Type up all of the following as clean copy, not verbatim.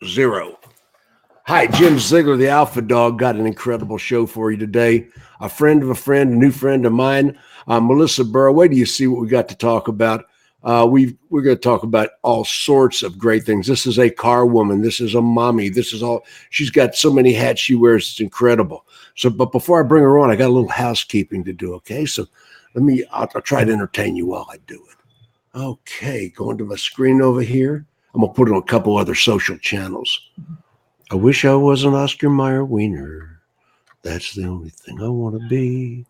0. Hi, Jim Ziegler, the Alpha Dog. Got an incredible show for you today. A friend of a friend, a new friend of mine, Melissa Burrow. Wait till you see what we got to talk about. We're going to talk about all sorts of great things. This is a car woman. This is a mommy. This is all. She's got so many hats she wears. It's incredible. So, but before I bring her on, I got a little housekeeping to do. Okay, so I'll try to entertain you while I do it. Okay, going to my screen over here. I'm going to put it on a couple other social channels. I wish I was an Oscar Mayer wiener. That's the only thing I want to be.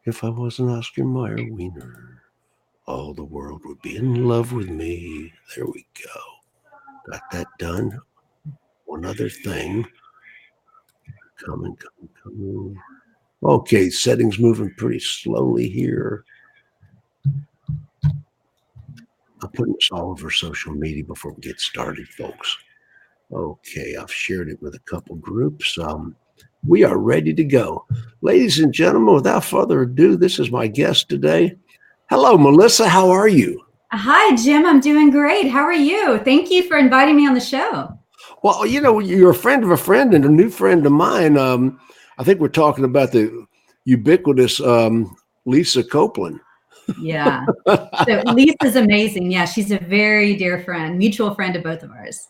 If I was an Oscar Mayer wiener, all the world would be in love with me. There we go. Got that done. One other thing. Coming. Okay, settings moving pretty slowly here. I'm putting this all over social media before we get started, folks. Okay, I've shared it with a couple groups. We are ready to go. Ladies and gentlemen, without further ado, this is my guest today. Hello, Melissa. How are you? Hi, Jim. I'm doing great. How are you? Thank you for inviting me on the show. Well, you know, you're a friend of a friend and a new friend of mine. I think we're talking about the ubiquitous Lisa Copeland. Yeah. So Lisa's amazing. Yeah, she's a very dear friend, mutual friend of both of ours.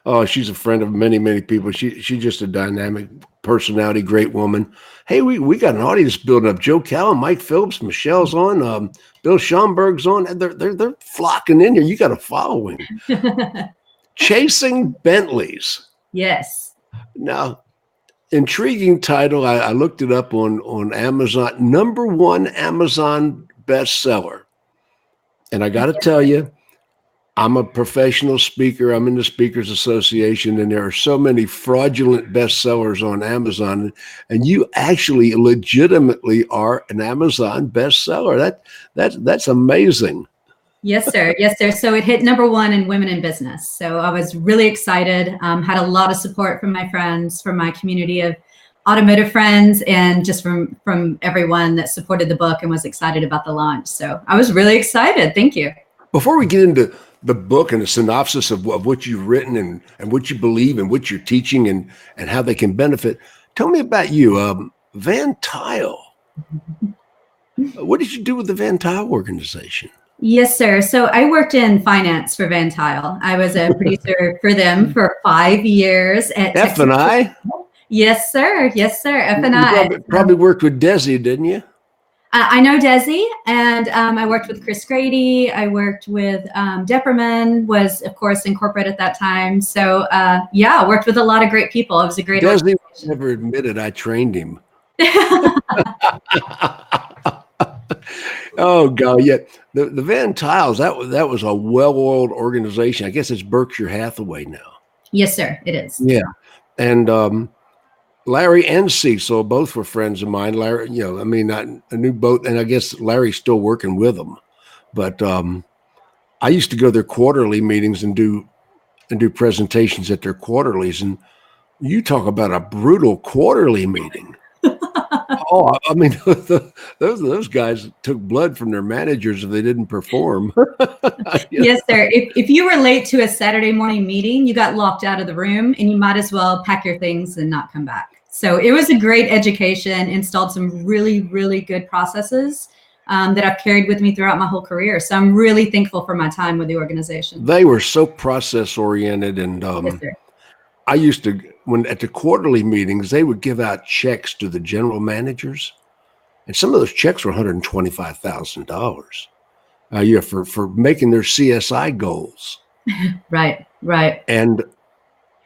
Oh, she's a friend of many, many people. She's just a dynamic personality, great woman. Hey, we got an audience building up. Joe Callen, Mike Phillips, Michelle's on, Bill Schomburg's on. They're flocking in here. You got a following. Chasing Bentleys. Yes. Now, intriguing title. I looked it up on Amazon. #1 Amazon bestseller. And I got to tell you, I'm a professional speaker. I'm in the Speakers Association, and there are so many fraudulent bestsellers on Amazon. And you actually legitimately are an Amazon bestseller. That's amazing. Yes, sir. Yes, sir. So it hit #1 in women in business. So I was really excited. Had a lot of support from my friends, from my community of automotive friends, and just from everyone that supported the book and was excited about the launch. So I was really excited. Thank you. Before we get into the book and a synopsis of what you've written and what you believe and what you're teaching and how they can benefit, tell me about you, Van Tile. What did you do with the Van Tile organization? Yes, sir. So I worked in finance for Van Tile. I was a producer for them for 5 years at F&I? Yes, sir. Yes, sir. F&I. Probably worked with Desi, didn't you? I know Desi, and I worked with Chris Grady. I worked with Depperman, was, of course, in corporate at that time. So, yeah, worked with a lot of great people. It was a great Desi never admitted I trained him. Oh, God, yeah. The Van Tiles, that was a well-oiled organization. I guess it's Berkshire Hathaway now. Yes, sir, it is. Yeah. And Larry and Cecil both were friends of mine. Larry, I knew both, and I guess Larry's still working with them. But I used to go to their quarterly meetings and do presentations at their quarterlies. And you talk about a brutal quarterly meeting. Oh, I mean, those guys took blood from their managers if they didn't perform. Yes, sir. If you were late to a Saturday morning meeting, you got locked out of the room, and you might as well pack your things and not come back. So it was a great education, installed some really, really good processes that I've carried with me throughout my whole career. So I'm really thankful for my time with the organization. They were so process oriented, and Yes, sir. I used to, when at the quarterly meetings, they would give out checks to the general managers, and some of those checks were $125,000 for making their CSI goals. Right. And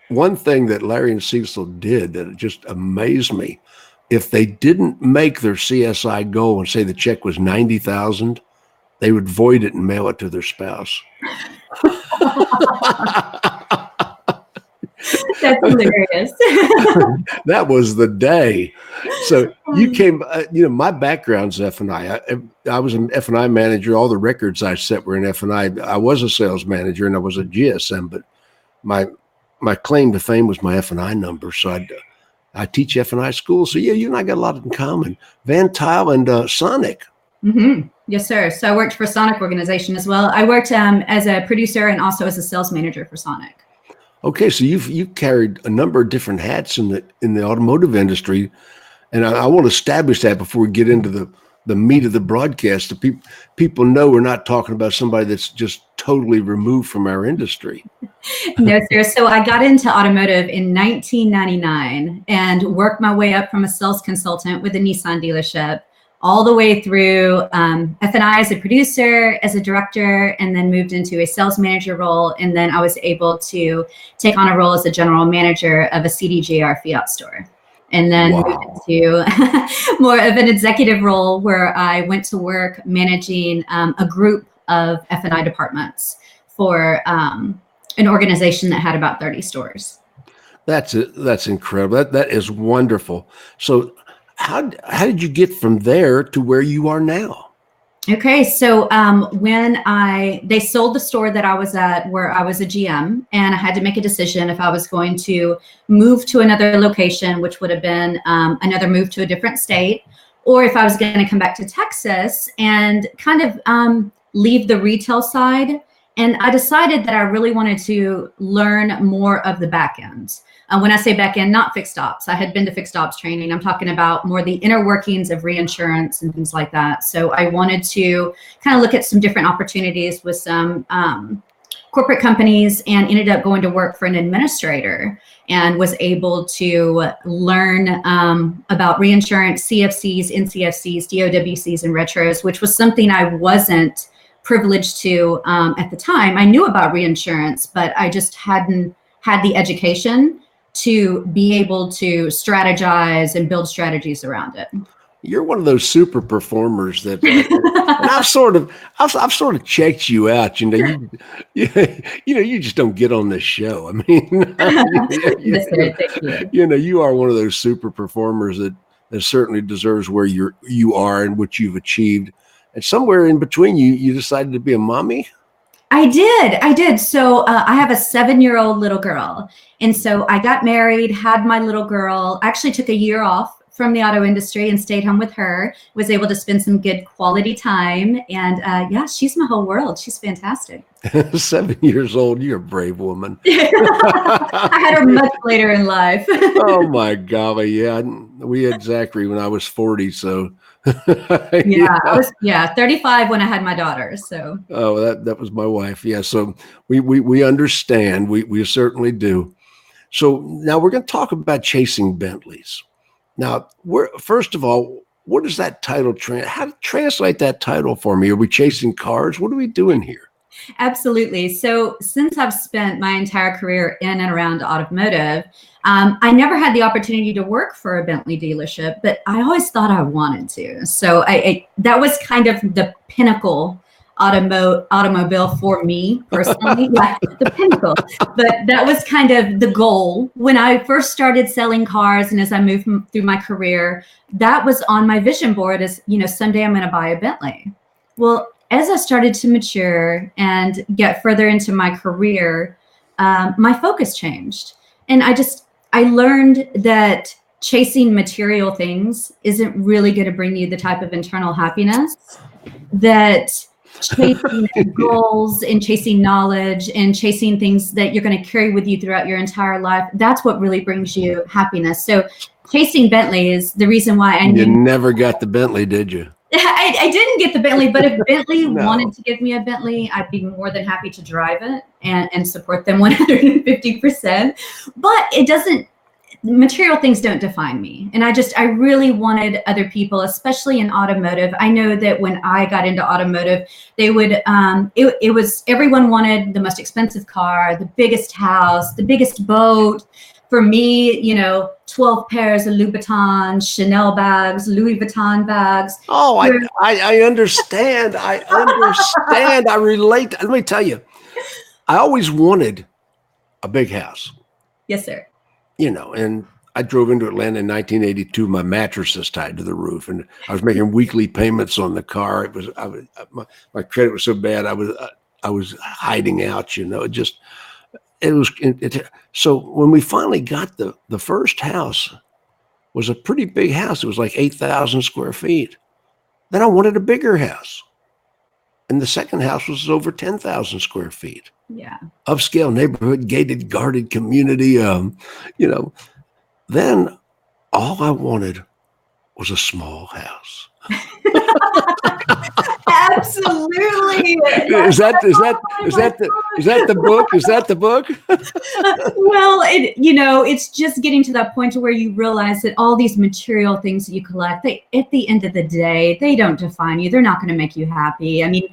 one thing that Larry and Cecil did that just amazed me, if they didn't make their CSI goal and say the check was $90,000, they would void it and mail it to their spouse. That's hilarious. That was the day. So you came, my background's F&I. I was an F&I manager. All the records I set were in F&I. I was a sales manager and I was a GSM, but my claim to fame was my F&I number. So I teach F&I school. So yeah, you and I got a lot in common. Van Tile and Sonic. Mm-hmm. Yes, sir. So I worked for Sonic organization as well. I worked as a producer and also as a sales manager for Sonic. Okay, so you've carried a number of different hats in the automotive industry, and I want to establish that before we get into the meat of the broadcast. The people know we're not talking about somebody that's just totally removed from our industry. No, sir. So I got into automotive in 1999 and worked my way up from a sales consultant with a Nissan dealership all the way through F&I as a producer, as a director, and then moved into a sales manager role. And then I was able to take on a role as a general manager of a CDJR Fiat store. And then moved into more of an executive role where I went to work managing a group of F&I departments for an organization that had about 30 stores. That's it. That's incredible. That is wonderful. So how did you get from there to where you are now? Okay, so when they sold the store that I was at, where I was a GM, and I had to make a decision if I was going to move to another location, which would have been another move to a different state, or if I was going to come back to Texas and kind of leave the retail side. And I decided that I really wanted to learn more of the back end. When I say back end, not fixed ops. I had been to fixed ops training. I'm talking about more the inner workings of reinsurance and things like that. So I wanted to kind of look at some different opportunities with some corporate companies, and ended up going to work for an administrator and was able to learn about reinsurance, CFCs, NCFCs, DOWCs, and retros, which was something I wasn't privileged to at the time. I knew about reinsurance, but I just hadn't had the education to be able to strategize and build strategies around it. You're one of those super performers that, and I've sort of checked you out. You know, you just don't get on this show. I mean, you are one of those super performers that certainly deserves where you are and what you've achieved. And somewhere in between, you decided to be a mommy. I did. So I have a 7-year-old little girl. And so I got married, had my little girl, actually took a year off from the auto industry and stayed home with her, was able to spend some good quality time. And yeah, she's my whole world. She's fantastic. 7 years old. You're a brave woman. I had her much later in life. Oh my golly. Yeah. We had Zachary when I was 40. So yeah, I was 35 when I had my daughter. So that was my wife. Yeah. So we understand. We certainly do. So now we're going to talk about chasing Bentleys. Now, first of all, what is that title? How to translate that title for me? Are we chasing cars? What are we doing here? Absolutely. So since I've spent my entire career in and around automotive, I never had the opportunity to work for a Bentley dealership, but I always thought I wanted to. So that was kind of the pinnacle automobile for me personally, the pinnacle. But that was kind of the goal when I first started selling cars, and as I moved through my career, that was on my vision board as, someday I'm going to buy a Bentley. Well, as I started to mature and get further into my career, my focus changed. And I learned that chasing material things isn't really going to bring you the type of internal happiness that chasing goals and chasing knowledge and chasing things that you're going to carry with you throughout your entire life, that's what really brings you happiness. So chasing Bentley is the reason why You never got the Bentley, did you? I didn't get the Bentley, but if Bentley wanted to give me a Bentley, I'd be more than happy to drive it and support them 150%. But material things don't define me. And I really wanted other people, especially in automotive. I know that when I got into automotive, they would, it was, everyone wanted the most expensive car, the biggest house, the biggest boat. For me, 12 pairs of Louboutin, Chanel bags, Louis Vuitton bags. Oh, I understand. I understand. I relate. Let me tell you, I always wanted a big house. Yes, sir. And I drove into Atlanta in 1982. My mattress was tied to the roof, and I was making weekly payments on the car. My credit was so bad. I was hiding out. So when we finally got the first house, was a pretty big house. It was like 8,000 square feet. Then I wanted a bigger house. And the second house was over 10,000 square feet. Yeah. Upscale neighborhood, gated, guarded community. Then all I wanted was a small house. Absolutely. Is that the book? Is that the book? Well, it's just getting to that point to where you realize that all these material things that you collect, at the end of the day, they don't define you. They're not going to make you happy. I mean,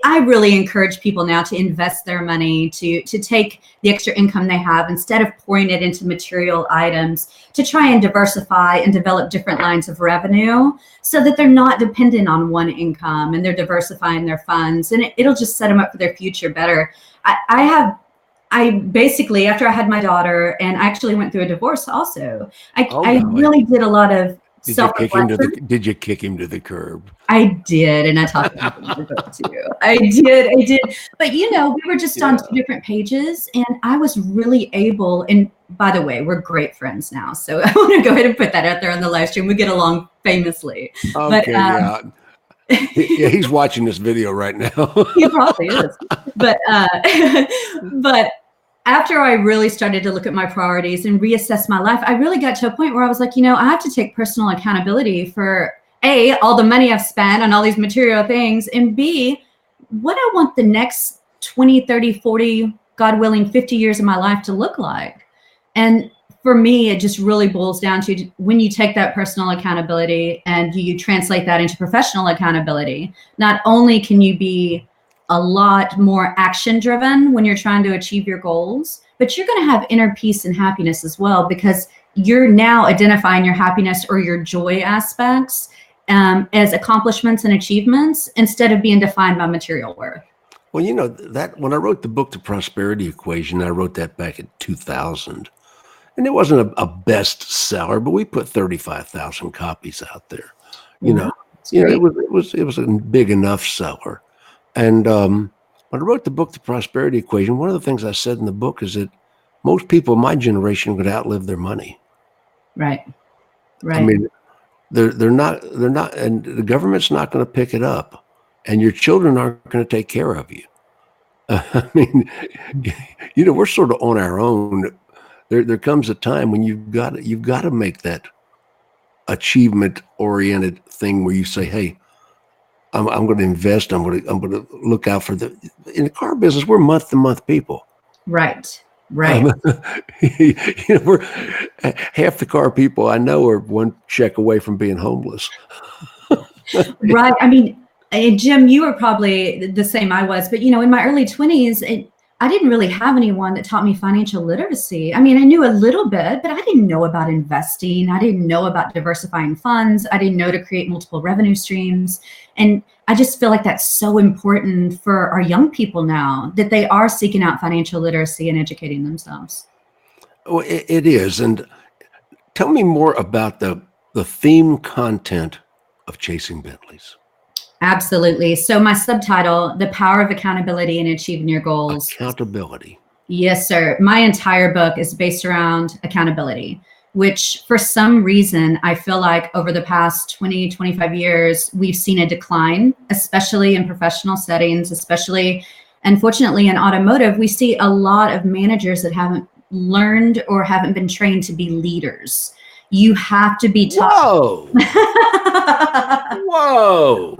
I really encourage people now to invest their money, to take the extra income they have, instead of pouring it into material items, to try and diversify and develop different lines of revenue so that they're not dependent on one income, and they're diversifying their funds, and it'll just set them up for their future better. I basically, after I had my daughter, and I actually went through a divorce also, I really did a lot of self-reflection. Did you kick him to the curb? I did, and I talked about it in the book too. I did. But we were just on two different pages, and I was really able, and by the way, we're great friends now. So I want to go ahead and put that out there on the live stream. We get along famously. Okay, yeah. He's watching this video right now. He probably is. But after I really started to look at my priorities and reassess my life, I really got to a point where I was like, I have to take personal accountability for A, all the money I've spent on all these material things, and B, what I want the next 20, 30, 40, God willing, 50 years of my life to look like. And for me, it just really boils down to, when you take that personal accountability and you translate that into professional accountability, not only can you be a lot more action driven when you're trying to achieve your goals, but you're going to have inner peace and happiness as well, because you're now identifying your happiness or your joy aspects as accomplishments and achievements, instead of being defined by material worth. Well, that when I wrote the book, The Prosperity Equation, I wrote that back in 2000. And it wasn't a bestseller, but we put 35,000 copies out there. It was a big enough seller. And when I wrote the book, The Prosperity Equation, one of the things I said in the book is that most people in my generation would outlive their money. Right. I mean, they're not, and the government's not going to pick it up, and your children aren't going to take care of you. I mean, we're sort of on our own. There comes a time when you've got to make that achievement-oriented thing where you say, "Hey, I'm going to invest. I'm going to look out for in the car business. We're month-to-month people, right? We're half the car people I know are one check away from being homeless. Right. I mean, Jim, you were probably the same I was, but in my early 20s, I didn't really have anyone that taught me financial literacy. I mean, I knew a little bit, but I didn't know about investing. I didn't know about diversifying funds. I didn't know to create multiple revenue streams. And I just feel like that's so important for our young people now, that they are seeking out financial literacy and educating themselves. Well, it is. And tell me more about the theme content of Chasing Bentleys. Absolutely. So my subtitle, The Power of Accountability in Achieving Your Goals. Accountability. Yes, sir. My entire book is based around accountability, which for some reason, I feel like over the past 20, 25 years, we've seen a decline, especially in professional settings, especially, unfortunately, in automotive. We see a lot of managers that haven't learned or haven't been trained to be leaders. You have to be taught. Whoa.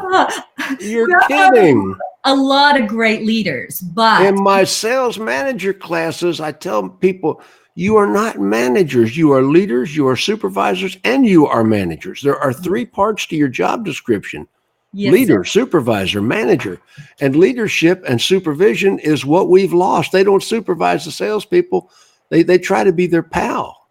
You're kidding. A lot of great leaders, but in my sales manager classes, I tell people, you are not managers. You are leaders, you are supervisors, and you are managers. There are three parts to your job description. Yes, leader, supervisor, manager. And leadership and supervision is what we've lost. They don't supervise the salespeople. They try to be their pal.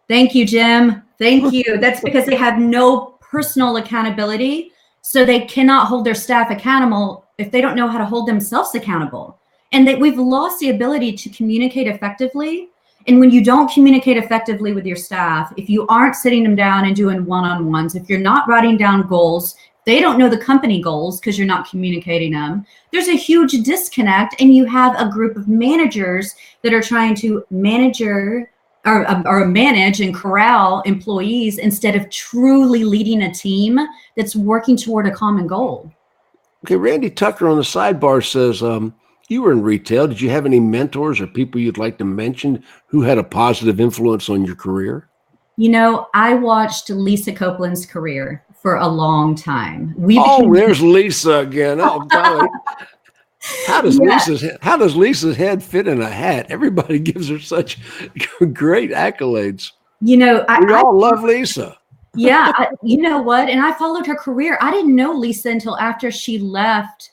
Thank you, Jim. Thank you. That's because they have no personal accountability. So they cannot hold their staff accountable if they don't know how to hold themselves accountable. And that we've lost the ability to communicate effectively. And when you don't communicate effectively with your staff, if you aren't sitting them down and doing one-on-ones, if you're not writing down goals, they don't know the company goals because you're not communicating them. There's a huge disconnect, and you have a group of managers that are trying to manage and corral employees instead of truly leading a team that's working toward a common goal. Okay, Randy Tucker on the sidebar says, you were in retail. Did you have any mentors or people you'd like to mention who had a positive influence on your career? I watched Lisa Copeland's career for a long time. There's Lisa again. Oh, golly. How does Lisa's head fit in a hat? Everybody gives her such great accolades. We all love Lisa. Yeah, you know what? And I followed her career. I didn't know Lisa until after she left,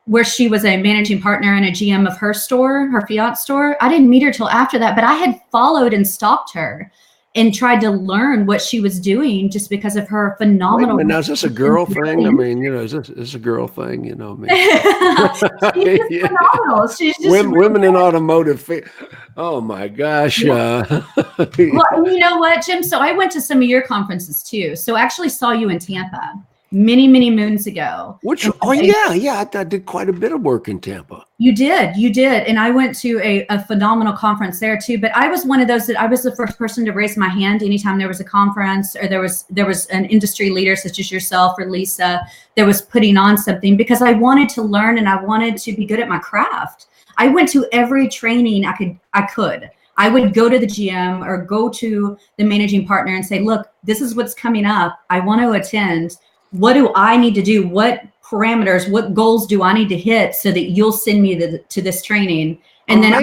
where she was a managing partner and a GM of her store, her Fiat store. I didn't meet her till after that, but I had followed and stalked her and tried to learn what she was doing just because of her phenomenal. Now, is this a girl thing? I mean, is this a girl thing? She's just phenomenal. She's just women in automotive. Oh my gosh. Yeah. Well, you know what, Jim? So I went to some of your conferences too. So I actually saw you in Tampa many, many moons ago. I did quite a bit of work in Tampa. You did. And I went to a phenomenal conference there too. But I was one of those that I was the first person to raise my hand anytime there was a conference or there was an industry leader such as yourself or Lisa that was putting on something, because I wanted to learn and I wanted to be good at my craft. I went to every training I could. I would go to the GM or go to the managing partner and say, look, this is what's coming up. I want to attend. What do I need to do? What parameters, what goals do I need to hit so that you'll send me to this training? And then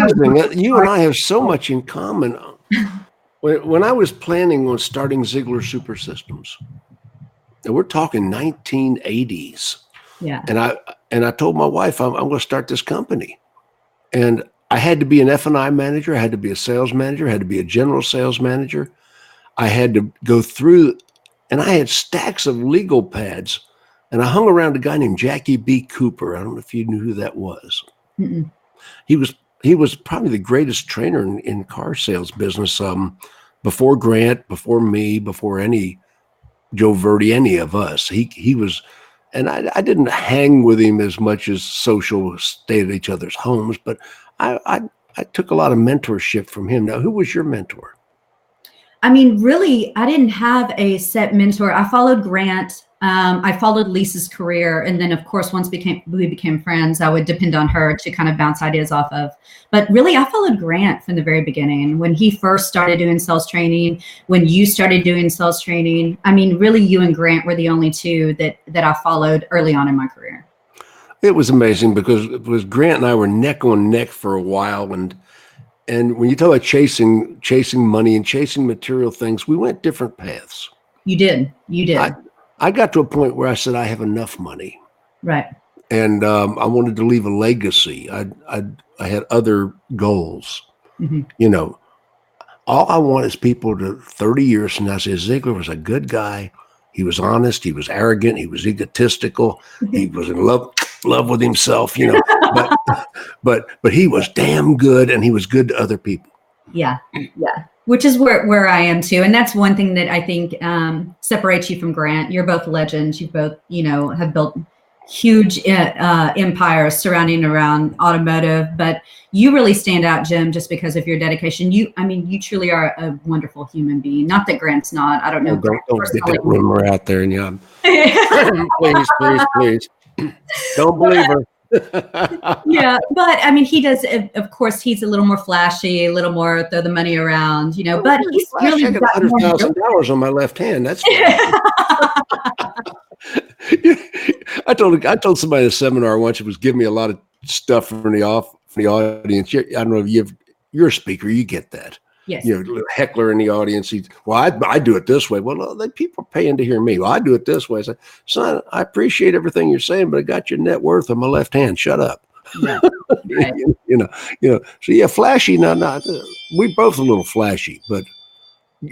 you and I have so much in common. When I was planning on starting Ziegler Super Systems, and we're talking 1980s. Yeah. And I told my wife, I'm going to start this company. And I had to be an F&I manager. I had to be a sales manager. I had to be a general sales manager. I had to go through, and I had stacks of legal pads. And I hung around a guy named Jackie B. Cooper. I don't know if you knew who that was. Mm-mm. He was probably the greatest trainer in car sales business. Before Grant, before me, before any Joe Verdi, any of us. He was, and I didn't hang with him as much as social, stayed at each other's homes, but I took a lot of mentorship from him. Now, who was your mentor? I mean, really, I didn't have a set mentor. I followed Grant. I followed Lisa's career. And then, of course, once we became friends, I would depend on her to kind of bounce ideas off of. But really, I followed Grant from the very beginning. When he first started doing sales training, when you started doing sales training, I mean, really, you and Grant were the only two that I followed early on in my career. It was amazing because Grant and I were neck on neck for a while. And when you talk about chasing money and chasing material things, we went different paths. You did. I got to a point where I said, I have enough money. Right. And I wanted to leave a legacy. I had other goals. Mm-hmm. All I want is people to 30 years from now say Ziegler was a good guy. He was honest. He was arrogant. He was egotistical. He was in love with himself, but he was damn good, and he was good to other people. Yeah. Which is where I am too. And that's one thing that I think separates you from Grant. You're both legends. You both, have built huge empires surrounding around automotive, but you really stand out, Jim, just because of your dedication. You truly are a wonderful human being. Not that Grant's not. I don't know. Don't get that rumor out there, and please. Don't believe her. Yeah, but I mean, he does. Of course, he's a little more flashy, a little more throw the money around, But he's really got $100,000 on my left hand. That's. I told somebody at a seminar once, it was giving me a lot of stuff from the audience. I don't know if you're a speaker, you get that. Yes. Heckler in the audience. I do it this way. Well, people are paying to hear me. Well, I do it this way. I said, son, I appreciate everything you're saying, but I got your net worth on my left hand. Shut up. Yeah. Right. So yeah, flashy. Not we both a little flashy, but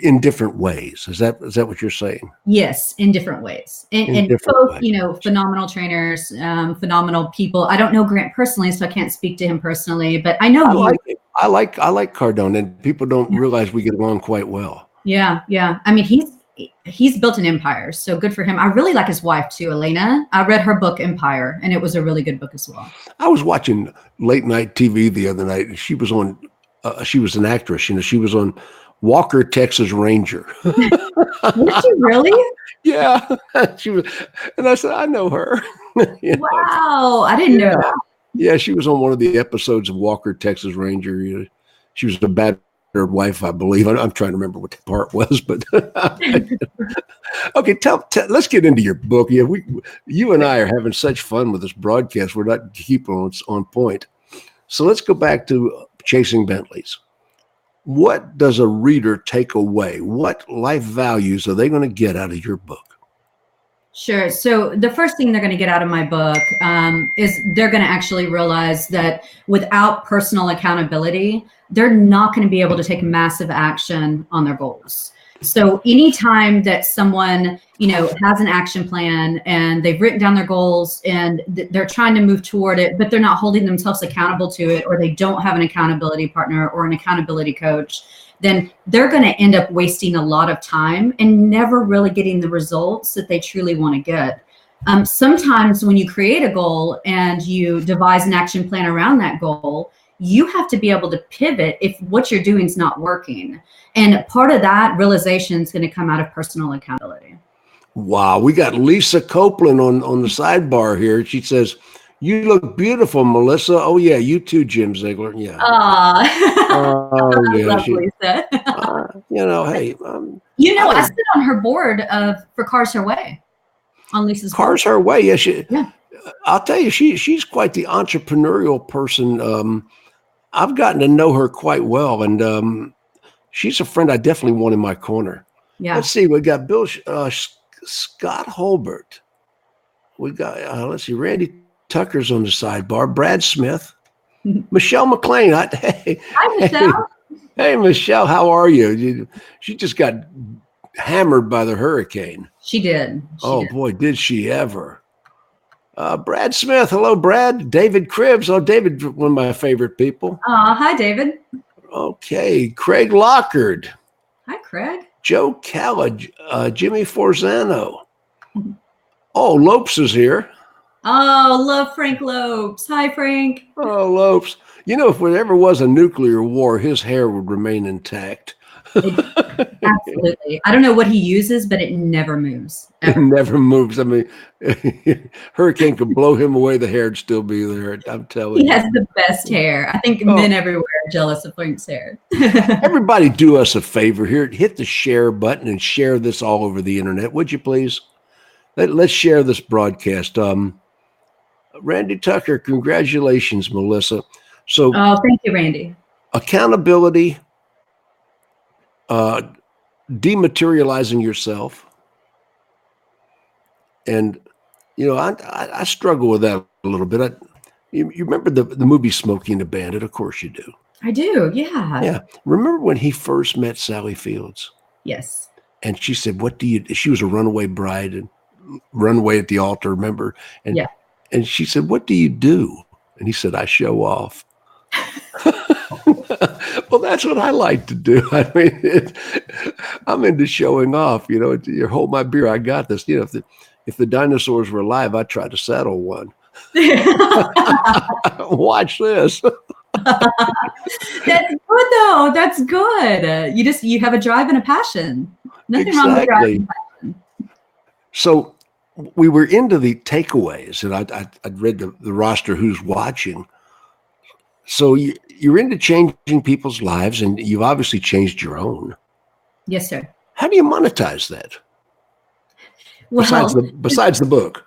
in different ways. Is that what you're saying? Yes, in different ways. And both, phenomenal trainers, phenomenal people. I don't know Grant personally, so I can't speak to him personally, but I know I like Cardone, and people don't realize we get along quite well. Yeah. I mean, he's built an empire, so good for him. I really like his wife too, Elena. I read her book Empire, and it was a really good book as well. I was watching late night TV the other night, and she was on. She was an actress. She was on Walker, Texas Ranger. Was she really? Yeah, she was, and I said, I know her. You know, Wow, I didn't know that. yeah, she was on one of the episodes of Walker, Texas Ranger. You know, she was a battered wife, I believe. I'm trying to remember what the part was, but okay. Let's get into your book. Yeah, you and I are having such fun with this broadcast. We're not keeping on point. So let's go back to Chasing Bentleys. What does a reader take away? What life values are they going to get out of your book? Sure. So the first thing they're going to get out of my book is they're going to actually realize that without personal accountability, they're not going to be able to take massive action on their goals. So anytime that someone, has an action plan and they've written down their goals and they're trying to move toward it, but they're not holding themselves accountable to it, or they don't have an accountability partner or an accountability coach, then they're going to end up wasting a lot of time and never really getting the results that they truly want to get. Sometimes when you create a goal and you devise an action plan around that goal, you have to be able to pivot if what you're doing is not working. And part of that realization is going to come out of personal accountability. Wow. We got Lisa Copeland on the sidebar here. She says, "You look beautiful, Melissa." Oh, yeah. You too, Jim Ziegler. Yeah. Oh, yeah. Love Lisa. Hey. I sit on her board for Cars Her Way. On Lisa's Cars board. Her Way. Yeah. I'll tell you, she's quite the entrepreneurial person. I've gotten to know her quite well, and she's a friend I definitely want in my corner. Yeah. Let's see. We got Bill Scott Holbert. We got Randy Tucker's on the sidebar. Brad Smith, Michelle McLean. Hi, Michelle. Hey, Michelle, how are you? She just got hammered by the hurricane. She did. Boy, did she ever. Brad Smith. Hello, Brad. David Cribbs. Oh, David, one of my favorite people. Hi, David. Okay. Craig Lockard. Hi, Craig. Joe Calla, Jimmy Forzano. Oh, Lopes is here. Oh, love Frank Lopes. Hi, Frank. Oh, Lopes. If there ever was a nuclear war, his hair would remain intact. Absolutely. I don't know what he uses, but it never moves. Ever. It never moves. I mean, hurricane could blow him away. The hair would still be there. I'm telling you. He has the best hair. I think men everywhere are jealous of Frank's hair. Everybody do us a favor here. Hit the share button and share this all over the internet. Would you please? Let's share this broadcast. Randy Tucker, congratulations, Melissa. So, thank you, Randy. Accountability, dematerializing yourself. And, I struggle with that a little bit. You remember the movie Smokey and the Bandit? Of course you do. I do, yeah. Yeah. Remember when he first met Sally Fields? Yes. And she said, she was a runaway bride and runaway at the altar, remember? And, yeah. And she said, "What do you do?" And he said, "I show off." Well, that's what I like to do. I mean, I'm into showing off. You hold my beer. I got this. If the dinosaurs were alive, I'd try to saddle one. Watch this. That's good, though. That's good. You have a drive and a passion. Nothing wrong with drive and passion. So we were into the takeaways, and I'd read the roster who's watching. So you're into changing people's lives, and you've obviously changed your own. Yes, sir. How do you monetize that? Well, besides the book.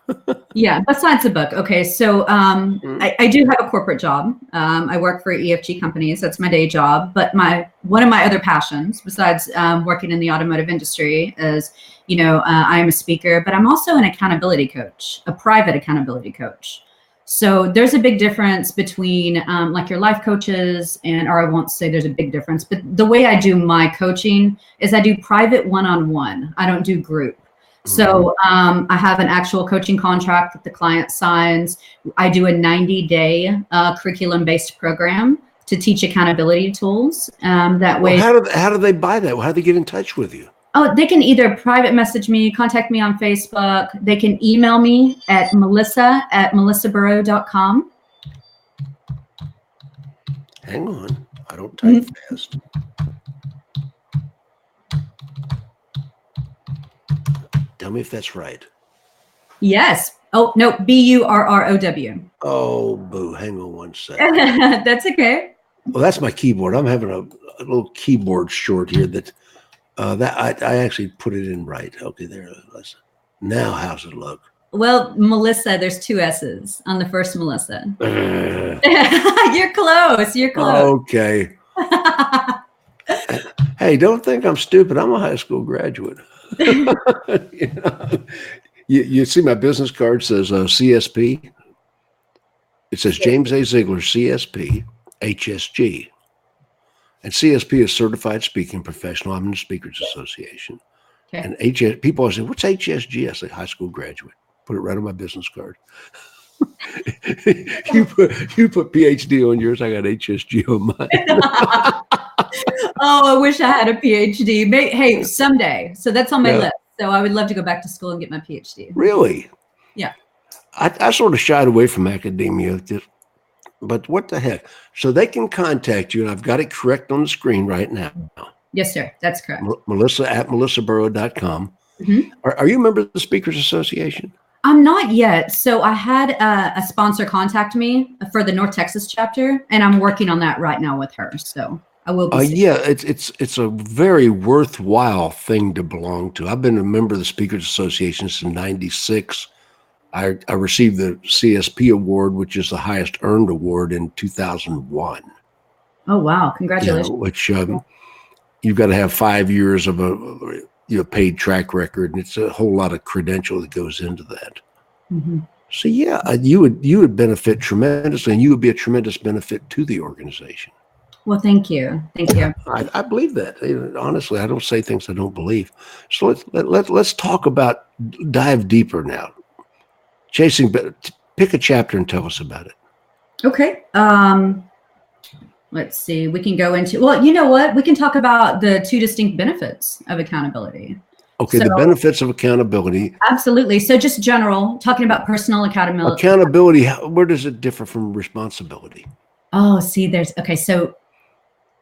Yeah, besides the book. Okay, so I do have a corporate job. I work for EFG companies. That's my day job. But one of my other passions, besides working in the automotive industry, is I am a speaker, but I'm also an accountability coach, a private accountability coach. So there's a big difference between like your life coaches or I won't say there's a big difference, but the way I do my coaching is I do private one-on-one. I don't do group. So I have an actual coaching contract that the client signs. I do a 90-day curriculum-based program to teach accountability tools. That way. How do they buy that? How do they get in touch with you? Oh, they can either private message me, contact me on Facebook. They can email me at melissa@melissaburrow.com. Hang on. I don't type fast. me if that's right. Yes. Oh, no, Burrow. Oh, boo. Hang on one second. That's okay. Well, that's my keyboard. I'm having a little keyboard short here that I actually put it in right. Okay, there. Now, how's it look? Well, Melissa, there's 2 S's on the first Melissa. You're close. You're close. Okay. Hey, don't think I'm stupid. I'm a high school graduate. You see my business card says CSP. It says James A. Ziegler, CSP, HSG. And CSP is Certified Speaking Professional. I'm in the Speakers Association. Okay. And people always say, what's HSG? I say, high school graduate. Put it right on my business card. you put PhD on yours. I got HSG on mine. Oh, I wish I had a PhD. Hey, someday. So that's on my list. So I would love to go back to school and get my PhD. Really? Yeah. I sort of shied away from academia, but what the heck? So they can contact you, and I've got it correct on the screen right now. Yes, sir. That's correct. Melissa at melissaburrow.com. Mm-hmm. Are you a member of the Speakers Association? I'm not yet. So I had a sponsor contact me for the North Texas chapter, and I'm working on that right now with her. So I will be. Yeah, it's a very worthwhile thing to belong to. I've been a member of the Speakers Association since '96. I received the CSP award, which is the highest earned award, in 2001. Oh, wow. Congratulations. Which you've got to have 5 years of a paid track record, and it's a whole lot of credential that goes into that. Mm-hmm. So yeah, you would benefit tremendously, and you would be a tremendous benefit to the organization. Well, thank you. Thank you. I believe that. Honestly, I don't say things I don't believe. So let's talk about, dive deeper now. Pick a chapter and tell us about it. Okay. Let's see. We can go into, well, you know what? We can talk about the 2 distinct benefits of accountability. Okay, the benefits of accountability. Absolutely. So just general, talking about personal accountability. Accountability, where does it differ from responsibility? Oh, see, so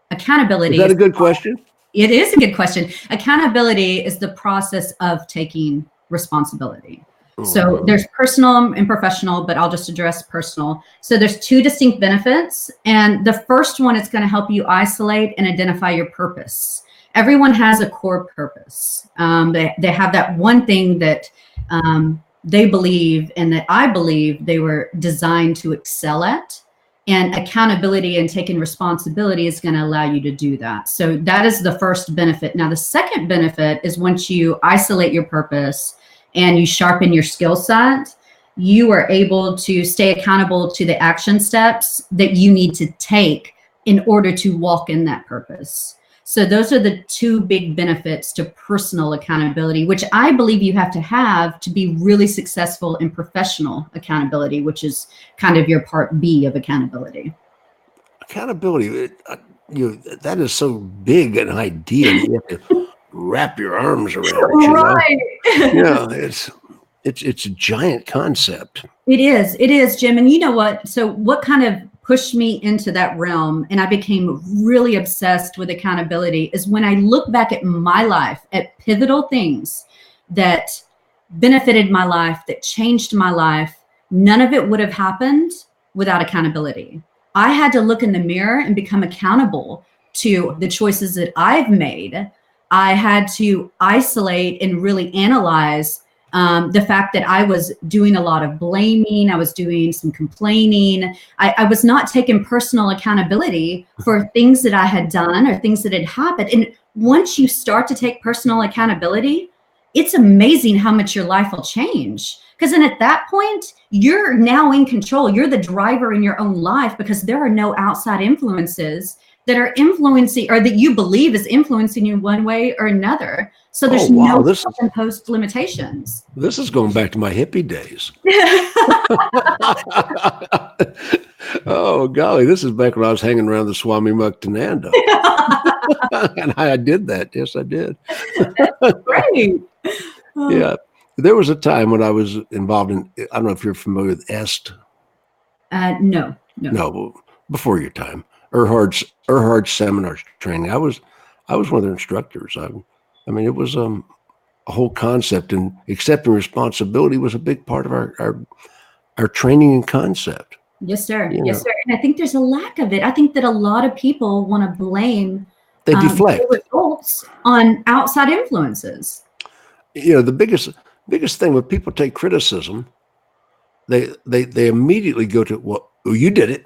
accountability. Is that a good question? It is a good question. Accountability is the process of taking responsibility. So there's personal and professional, but I'll just address personal. So there's 2 distinct benefits. And the first one is going to help you isolate and identify your purpose. Everyone has a core purpose. They have that one thing that they believe and that I believe they were designed to excel at. And accountability and taking responsibility is going to allow you to do that. So that is the first benefit. Now, the second benefit is once you isolate your purpose and you sharpen your skill set, you are able to stay accountable to the action steps that you need to take in order to walk in that purpose. So those are the 2 big benefits to personal accountability, which I believe you have to be really successful in professional accountability, which is kind of your part B of accountability. Accountability, that is so big an idea. You have to wrap your arms around it. Right. Yeah, it's a giant concept. It is, Jim. And you know what? So what kind of pushed me into that realm and I became really obsessed with accountability is when I look back at my life, at pivotal things that benefited my life, that changed my life, none of it would have happened without accountability. I had to look in the mirror and become accountable to the choices that I've made. I had to isolate and really analyze the fact that I was doing a lot of blaming. I was doing some complaining. I was not taking personal accountability for things that I had done or things that had happened. And once you start to take personal accountability, it's amazing how much your life will change. Because then at that point, you're now in control. You're the driver in your own life because there are no outside influences that are influencing or that you believe is influencing you one way or another. So there's no self-imposed limitations. This is going back to my hippie days. Oh, golly, this is back when I was hanging around the Swami Muktananda. And I did that. Yes, I did. That's great. Yeah. There was a time when I was involved in, I don't know if you're familiar with EST. No. Before your time. Erhard's seminars training. I was one of their instructors. I mean, it was whole concept, and accepting responsibility was a big part of our training and concept. Yes, sir. Yes, sir. And I think there's a lack of it. I think that a lot of people want to blame They deflect the results on outside influences. The biggest thing when people take criticism, they immediately go to, well, you did it.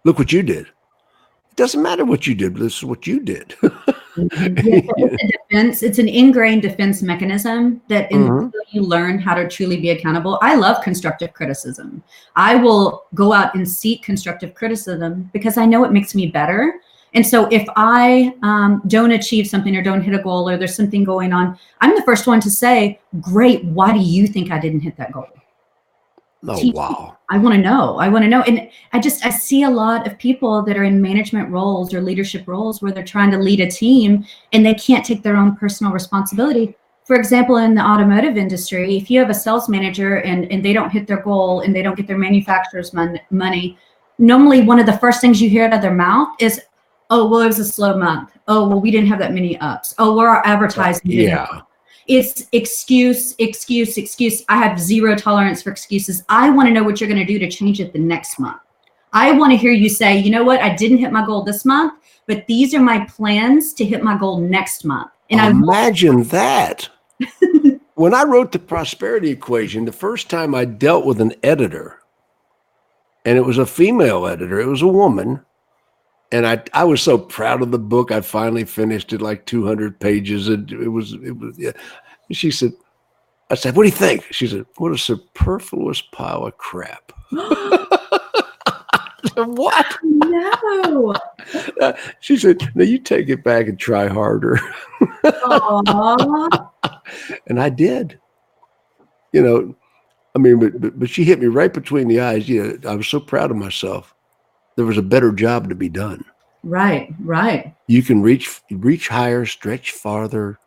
Look what you did. It doesn't matter what you did. This is what you did. Yes, it's a defense. It's an ingrained defense mechanism that until you learn how to truly be accountable. I love constructive criticism. I will go out and seek constructive criticism because I know it makes me better. And so if I don't achieve something or don't hit a goal or there's something going on, I'm the first one to say, great, why do you think I didn't hit that goal? Oh, wow. I want to know. And I see a lot of people that are in management roles or leadership roles where they're trying to lead a team and they can't take their own personal responsibility. For example, in the automotive industry, if you have a sales manager and they don't hit their goal and they don't get their manufacturer's money, normally one of the first things you hear out of their mouth is, oh, well, it was a slow month. Oh, well, we didn't have that many ups. Oh, well, our advertising didn't help. It's excuse. I have zero tolerance for excuses. I want to know what you're going to do to change it the next month. I want to hear you say, you know what? I didn't hit my goal this month, but these are my plans to hit my goal next month. And imagine that. When I wrote the prosperity equation, the first time I dealt with an editor, and it was a female editor, it was a woman. And I was so proud of the book. I finally finished it, like 200 pages. And it was. Yeah. She said, I said, what do you think? She said, what a superfluous pile of crap. I said, what? No. She said, no, you take it back and try harder. And I did. But she hit me right between the eyes. I was so proud of myself. There was a better job to be done. Right. You can reach higher, stretch farther,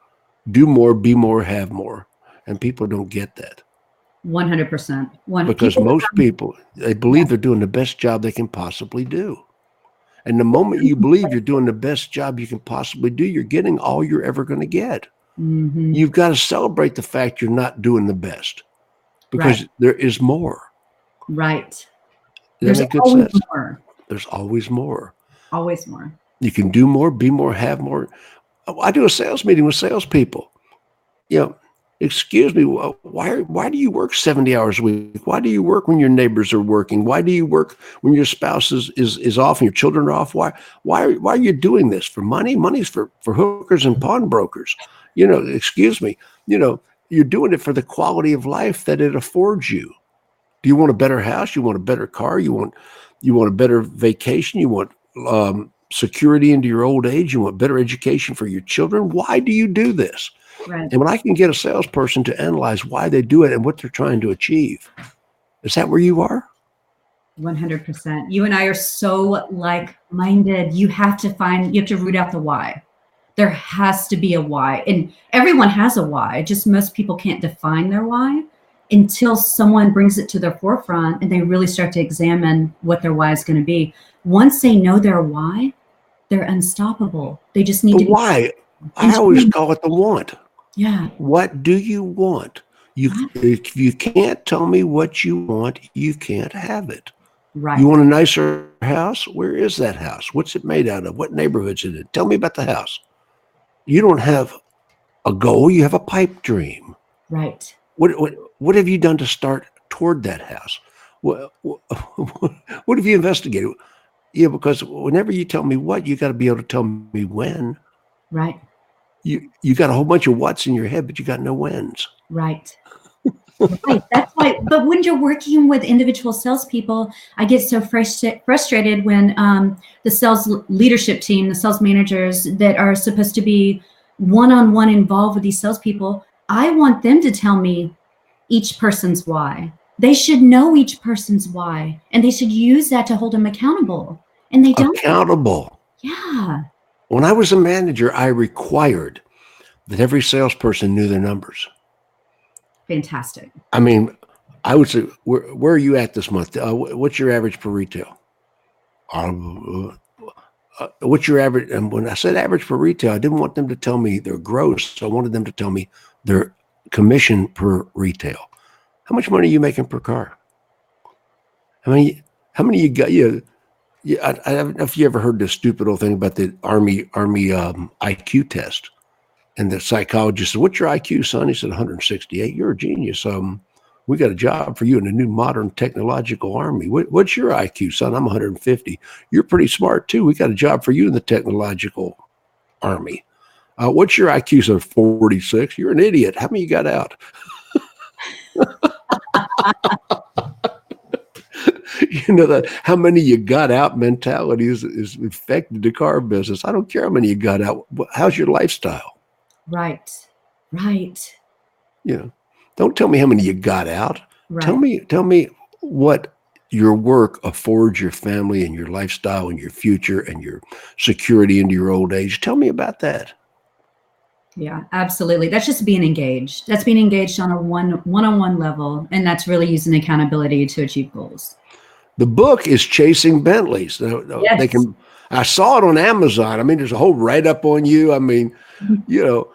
do more, be more, have more. And people don't get that. 100%. Because most people, they believe they're doing the best job they can possibly do. And the moment you believe you're doing the best job you can possibly do, you're getting all you're ever going to get. Mm-hmm. You've got to celebrate the fact you're not doing the best because there is more. Right. There's always more. There's always more. Always more. You can do more, be more, have more. I do a sales meeting with salespeople. Excuse me, why do you work 70 hours a week? Why do you work when your neighbors are working? Why do you work when your spouse is off and your children are off? Why are you doing this? For money? Money's for hookers and pawnbrokers. Excuse me. You're doing it for the quality of life that it affords you. Do you want a better house? You want a better car? You want a better vacation? You want security into your old age? You want better education for your children? Why do you do this? Right. And when I can get a salesperson to analyze why they do it and what they're trying to achieve, is that where you are? 100%. You and I are so like-minded. You have to root out the why. There has to be a why. And everyone has a why. Just most people can't define their why until someone brings it to their forefront and they really start to examine what their why is going to be. Once they know their why, they're unstoppable. They just need to be. Why? I always call it the want. Yeah. What do you want? If you can't tell me what you want, you can't have it. Right. You want a nicer house? Where is that house? What's it made out of? What neighborhood's it in? Tell me about the house. You don't have a goal. You have a pipe dream. Right. What have you done to start toward that house? What have you investigated? Yeah, because whenever you tell me what, you got to be able to tell me when. Right. You got a whole bunch of what's in your head, but you got no whens. Right. Right. That's why. But when you're working with individual salespeople, I get so frustrated when the sales leadership team, the sales managers that are supposed to be one-on-one involved with these salespeople, I want them to tell me each person's why. They should know each person's why, and they should use that to hold them accountable. And they don't. Accountable. Yeah. When I was a manager, I required that every salesperson knew their numbers. Fantastic. I mean, I would say, where are you at this month? What's your average per retail? What's your average? And when I said average per retail, I didn't want them to tell me their gross. I wanted them to tell me their commission per retail. How much money are you making per car? How many you got? I don't know if you ever heard this stupid old thing about the Army IQ test. And the psychologist said, "What's your IQ, son?" He said, 168. "You're a genius. We got a job for you in the new modern technological army. What's your IQ, son?" "I'm 150. "You're pretty smart too. We got a job for you in the technological army." "What's your IQ, son?" 46. "You're an idiot. How many you got out?" You know that how many you got out mentality is affected the car business. I don't care how many you got out. How's your lifestyle? Right. You know, don't tell me how many you got out. Right. Tell me what your work affords your family and your lifestyle and your future and your security into your old age. Tell me about that. Yeah, absolutely. That's just being engaged. That's being engaged on a one-on-one level, and that's really using accountability to achieve goals. The book is Chasing Bentleys. Yes. They can. I saw it on Amazon. I mean, there's a whole write-up on you. I mean, you know,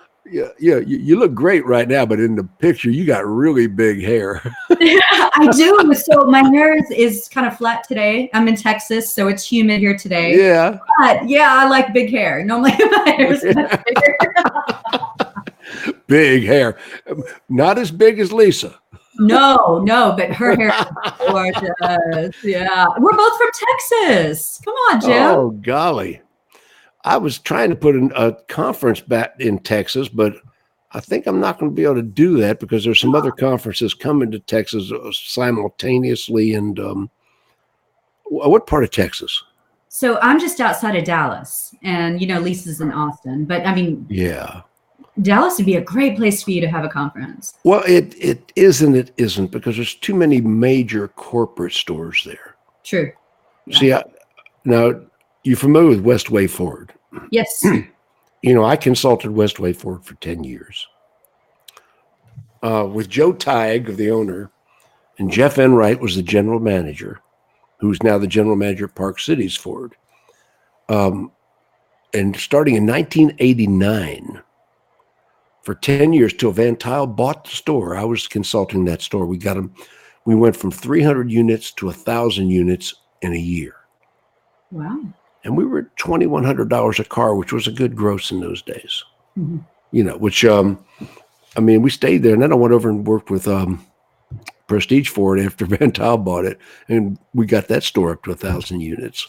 you look great right now, but in the picture, you got really big hair. I do. So my hair is kind of flat today. I'm in Texas, so it's humid here today. Yeah. But yeah, I like big hair. Normally my hair is kind of bigger. Big hair. Not as big as Lisa. No, but her hair is gorgeous. Yeah. We're both from Texas. Come on, Jim. Oh, golly. I was trying to put a conference back in Texas, but I think I'm not going to be able to do that because there's some other conferences coming to Texas simultaneously. And what part of Texas? So I'm just outside of Dallas, and Lisa's in Austin. But I mean, yeah, Dallas would be a great place for you to have a conference. Well, it isn't. It isn't because there's too many major corporate stores there. True. Yeah. See, now you're familiar with Westway Ford. Yes. I consulted Westway Ford for 10 years with Joe Tighe, the owner, and Jeff Enright was the general manager, who's now the general manager of Park Cities Ford. And starting in 1989, for 10 years till Van Tuyl bought the store, I was consulting that store. We went from 300 units to 1,000 units in a year. Wow. And we were at $2,100 a car, which was a good gross in those days. Mm-hmm. We stayed there, and then I went over and worked with Prestige Ford after Van Tuyl bought it, and we got that store up to 1,000 units.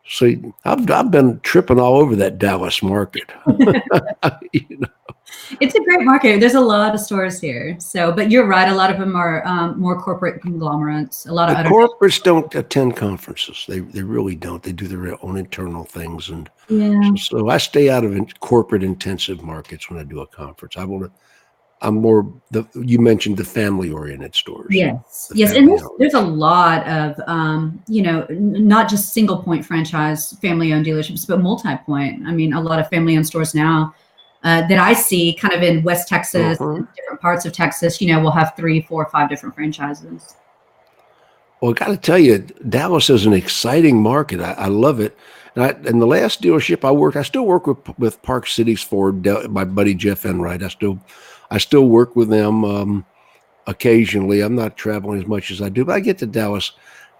So I've been tripping all over that Dallas market. It's a great market. There's a lot of stores here. But you're right. A lot of them are more corporate conglomerates. A lot of other corporates don't attend conferences. They really don't. They do their own internal things, and so I stay out of corporate intensive markets when I do a conference. I'm more you mentioned the family oriented stores. Yes. And there's a lot of, not just single point franchise family owned dealerships, but multi-point. I mean, a lot of family owned stores now that I see kind of in West Texas, different parts of Texas, we'll have 3, 4, 5 different franchises. Well, I got to tell you, Dallas is an exciting market. I love it. And the last dealership I still work with Park Cities Ford, my buddy Jeff Enright. I still work with them occasionally. I'm not traveling as much as I do, but I get to Dallas.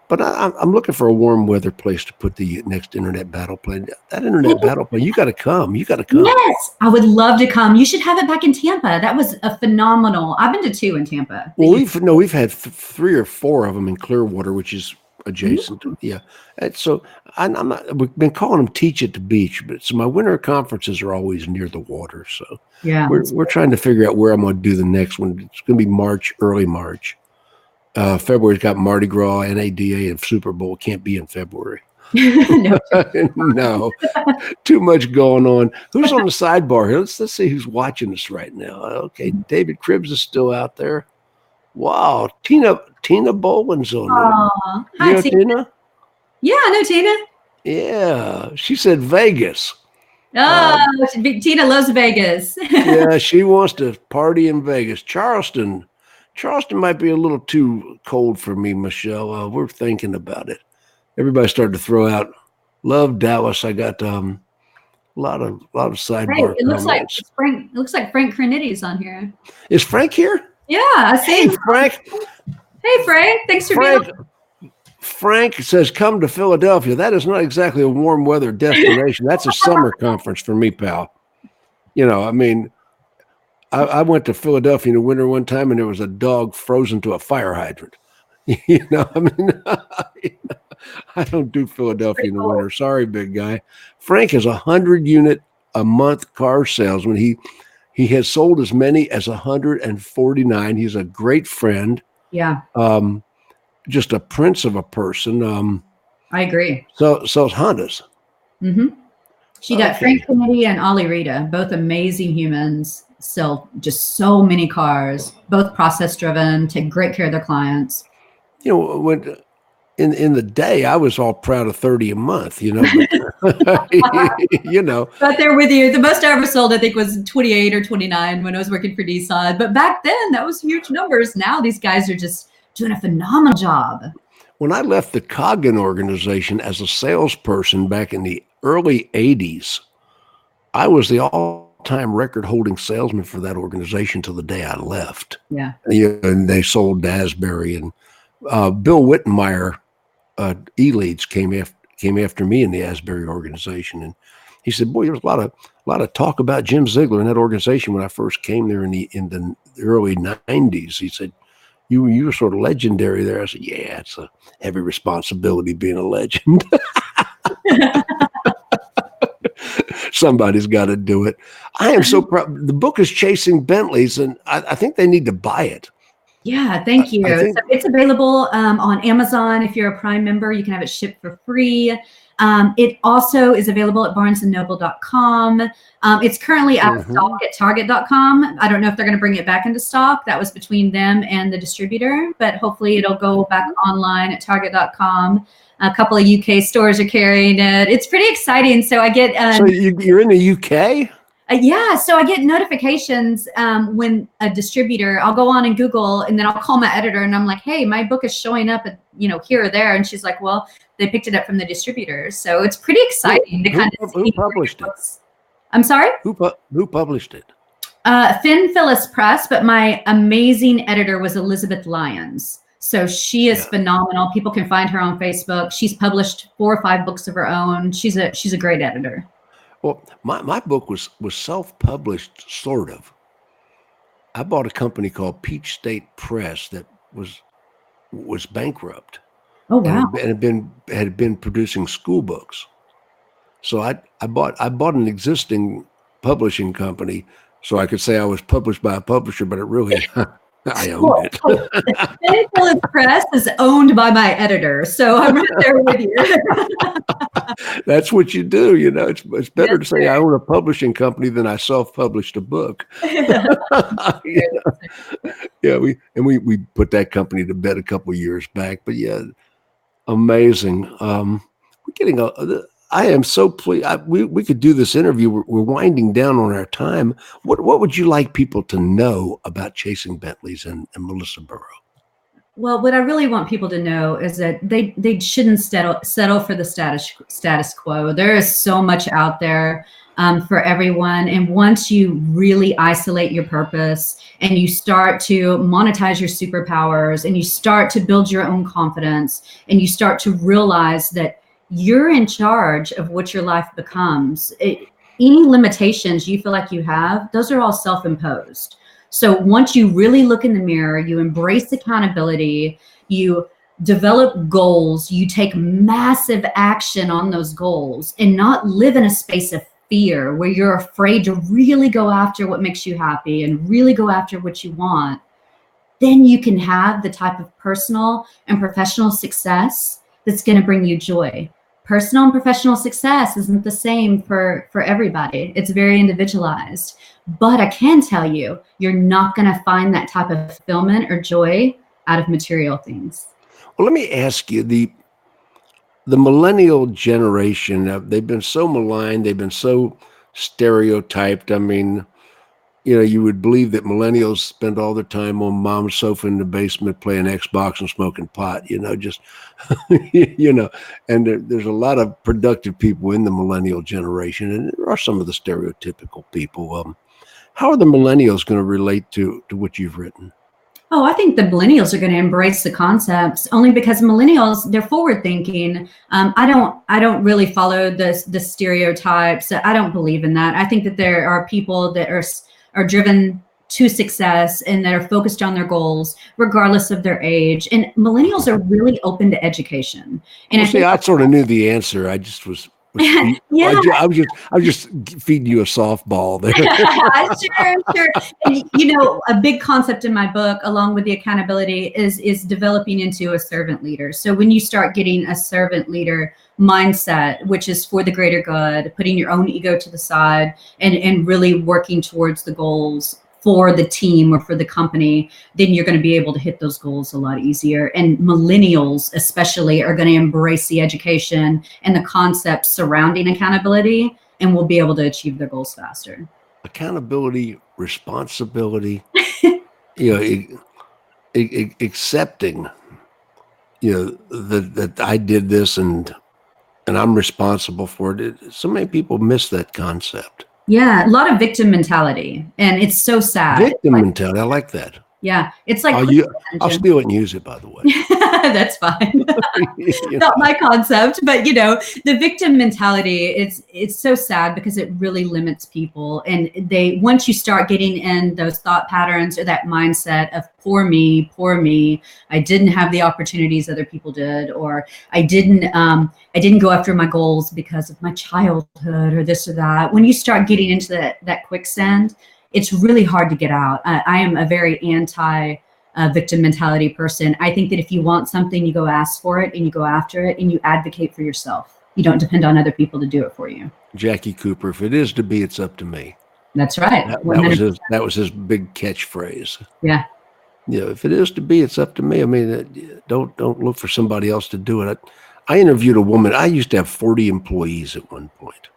But I'm looking for a warm weather place to put the next Internet Battle Plane. That Internet Battle Plane, you got to come. Yes, I would love to come. You should have it back in Tampa. That was a phenomenal. I've been to 2 in Tampa. Well, we've had 3 or 4 of them in Clearwater, which is adjacent. Mm-hmm. Yeah. And so we've been calling them Teach at the Beach, but so my winter conferences are always near the water. So yeah, we're trying to figure out where I'm going to do the next one. It's going to be early March. February's got Mardi Gras, NADA, and Super Bowl. Can't be in February. No, too much going on. Who's on the sidebar here? Let's see who's watching us right now. Okay, David Cribbs is still out there. Wow, Tina Boland's on there. Hi, Tina. Yeah, I know Tina. Yeah, she said Vegas. Tina loves Vegas. Yeah, she wants to party in Vegas. Charleston might be a little too cold for me, Michelle. We're thinking about it. Everybody started to throw out, love Dallas. I got, lot of Hey, sidebar it looks like comments. it's Frank. It looks like Frank Crenitti's on here. Is Frank here? Yeah, I see Hey, him. Frank. Hey, Frank. Thanks for being on. Frank says, come to Philadelphia. That is not exactly a warm weather destination. That's a summer conference for me, pal. You know, I mean, I went to Philadelphia in the winter one time and there was a dog frozen to a fire hydrant. You know, I mean, I don't do Philadelphia in the winter. Sorry, big guy. Frank is 100-unit a month car salesman. He has sold as many as 149. He's a great friend. Yeah. Just a prince of a person. I agree. Sells Hondas. Mm-hmm. She got Frank Kennedy and Ollie Rita, both amazing humans, sell just so many cars, both process driven, take great care of their clients. You know, when in the day, I was all proud of 30 a month, you know, but, you know. But they're with you. The most I ever sold, I think, was 28 or 29 when I was working for DSOD. But back then, that was huge numbers. Now these guys are just doing a phenomenal job. When I left the Coggin organization as a salesperson back in the early 80s, I was the all-time record-holding salesman for that organization till the day I left. Yeah. And they sold Dasbury, and Bill Wittenmeyer, E-Leads came after me in the Asbury organization, and he said, "Boy, there was a lot of talk about Jim Ziegler in that organization when I first came there in the early 90s." He said, You were sort of legendary there. I said, "Yeah, it's a heavy responsibility being a legend." Somebody's got to do it. I am so proud. The book is Chasing Bentleys, and I think they need to buy it. Yeah, thank you. So it's available on Amazon. If you're a Prime member, you can have it shipped for free. It also is available at barnesandnoble.com. It's currently out of stock at target.com. I don't know if they're going to bring it back into stock. That was between them and the distributor, but hopefully it'll go back online at target.com. A couple of UK stores are carrying it. It's pretty exciting. So I get... so you're in the UK? Yeah, so I get notifications when a distributor, I'll go on and Google, and then I'll call my editor and I'm like, "Hey, my book is showing up at, here or there." And she's like, "Well, they picked it up from the distributor." So it's pretty exciting to kind of see. Who published it? I'm sorry? Who published it? Finn Phyllis Press, but my amazing editor was Elizabeth Lyons. So she is phenomenal. People can find her on Facebook. She's published 4 or 5 books of her own. She's a great editor. Well, my book was self-published, sort of. I bought a company called Peach State Press that was bankrupt. Oh wow! And had been producing school books. So I bought an existing publishing company, so I could say I was published by a publisher, but it really I owned it. Untitled Press is owned by my editor, so I'm right there with you. That's what you do, It's better to say I own a publishing company than I self-published a book. Yeah, we put that company to bed a couple of years back, but yeah, amazing. We're getting I am so pleased. We could do this interview. We're winding down on our time. What would you like people to know about Chasing Bentleys and Melissa Burrow? Well, what I really want people to know is that they shouldn't settle for the status quo. There is so much out there for everyone. And once you really isolate your purpose and you start to monetize your superpowers and you start to build your own confidence and you start to realize that you're in charge of what your life becomes, any limitations you feel like you have, those are all self-imposed. So once you really look in the mirror, you embrace accountability, you develop goals, you take massive action on those goals and not live in a space of fear where you're afraid to really go after what makes you happy and really go after what you want, then you can have the type of personal and professional success that's going to bring you joy. Personal and professional success isn't the same for everybody. It's very individualized. But I can tell you, you're not going to find that type of fulfillment or joy out of material things. Well, let me ask you, the millennial generation, they've been so maligned, they've been so stereotyped. I mean, you would believe that millennials spend all their time on mom's sofa in the basement playing Xbox and smoking pot, just, and there's a lot of productive people in the millennial generation, and there are some of the stereotypical people. How are the millennials going to relate to what you've written? Oh, I think the millennials are going to embrace the concepts only because millennials, they're forward thinking. I don't really follow the stereotypes. I don't believe in that. I think that there are people that are driven to success and that are focused on their goals, regardless of their age. And millennials are really open to education. And I sort of knew the answer. I just was. Yeah. I was just feeding you a softball there. Sure. And, a big concept in my book, along with the accountability, is developing into a servant leader. So when you start getting a servant leader mindset, which is for the greater good, putting your own ego to the side and really working towards the goals for the team or for the company, then you're going to be able to hit those goals a lot easier. And millennials especially are going to embrace the education and the concepts surrounding accountability, and will be able to achieve their goals faster. Accountability, responsibility, accepting, that I did this and I'm responsible for it. So many people miss that concept. Yeah, a lot of victim mentality, and it's so sad. Victim mentality, I like that. Yeah, it's like I'll steal it and use it, by the way. That's fine. Not my concept, but the victim mentality, it's so sad because it really limits people. And once you start getting in those thought patterns or that mindset of poor me, I didn't have the opportunities other people did, or I didn't go after my goals because of my childhood or this or that. When you start getting into that quicksand, it's really hard to get out. I am a very anti victim mentality person. I think that if you want something, you go ask for it and you go after it and you advocate for yourself. You don't depend on other people to do it for you. Jackie Cooper, if it is to be, it's up to me. That's right. That was his big catchphrase. Yeah. If it is to be, it's up to me. I mean, don't look for somebody else to do it. I interviewed a woman. I used to have 40 employees at one point.